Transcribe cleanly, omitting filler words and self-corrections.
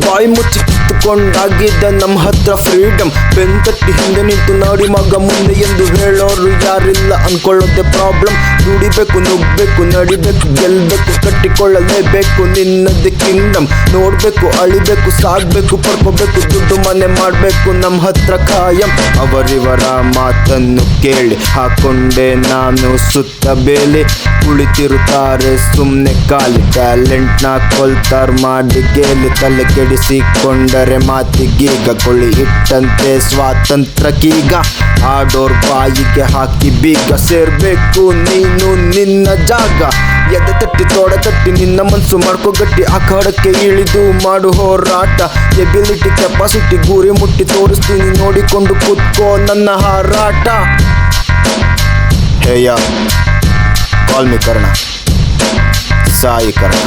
ಬಾಯಿ ಮುಚ್ಚಿ ಕಿತ್ತುಕೊಂಡಾಗಿದ್ದ ನಮ್ಮ ಹತ್ರ ಫ್ರೀಡಮ್. ಬೆಂತಟ್ಟಿ ಹಿಂದೆ ನಿಂತು ನೋಡಿ ಮಗ ಮುಂದೆ ಎಂದು ಹೇಳೋರು ಯಾರಿಲ್ಲ ಅನ್ಕೊಳ್ಳೋದೆ ಪ್ರಾಬ್ಲಮ್. ದುಡಿಬೇಕು, ನುಗ್ಬೇಕು, ನಡಿಬೇಕು, ಗೆಲ್ಬೇಕು, ಕಟ್ಟಿಕೊಳ್ಳಲೇಬೇಕು ನಿನ್ನದೇ ಕಿಂಗ್ಡಮ್. ನೋಡ್ಬೇಕು, ಅಳಿಬೇಕು, ಸಾಗ್ಬೇಕು, ಪಡ್ಕೋಬೇಕು, ದುಡ್ಡು ಮನೆ ಮಾಡ್ಬೇಕು ನಮ್ಮ ಹತ್ರ ಖಾಯಂ. ಅವರಿವರ ಮಾತನ್ನು ಕೇಳಿ ಹಾಕೊಂಡೆ ನಾನು ಸುತ್ತ ಬೇಲಿ. ಕುಳಿತಿರುತ್ತಾರೆ ಸುಮ್ನೆ ಖಾಲಿ, ಟ್ಯಾಲೆಂಟ್ ನ ಕೊಲ್ತಾರ್ ಮಾಡಿ ಗೇಲಿ. ತಲೆ ಕೆಡಿಸಿಕೊಂಡರೆ ಮಾತಿಗೀಗ ಕೊಳ್ಳಿ ಇಟ್ಟಂತೆ ಸ್ವಾತಂತ್ರ್ಯಕ್ಕೀಗ. ಆಡೋರ್ ಬಾಯಿಗೆ ಹಾಕಿ ಬೀಗ, ಸೇರ್ಬೇಕು ನೀನು ನಿನ್ನ ಜಾಗ. ಎದೆ ತಟ್ಟಿ ತೋಡ ತಟ್ಟಿ ನಿನ್ನ ಮನ್ಸು ಮಾಡ್ಕೋ ಗಟ್ಟಿ. ಅಖಾಡಕ್ಕೆ ಇಳಿದು ಮಾಡು ಹೋರಾಟ. ಎಬಿಲಿಟಿ ಕೆಪಾಸಿಟಿ ಗುರಿ ಮುಟ್ಟಿ ತೋರಿಸ್ತೀನಿ, ನೋಡಿಕೊಂಡು ಕೂತ್ಕೋ ನನ್ನ ಹಾರಾಟ. ಹೇಯ ಕಾಲ್ ಮಿ ಕರ್ಣ, ಸಾಯಿ ಕರ್ಣ.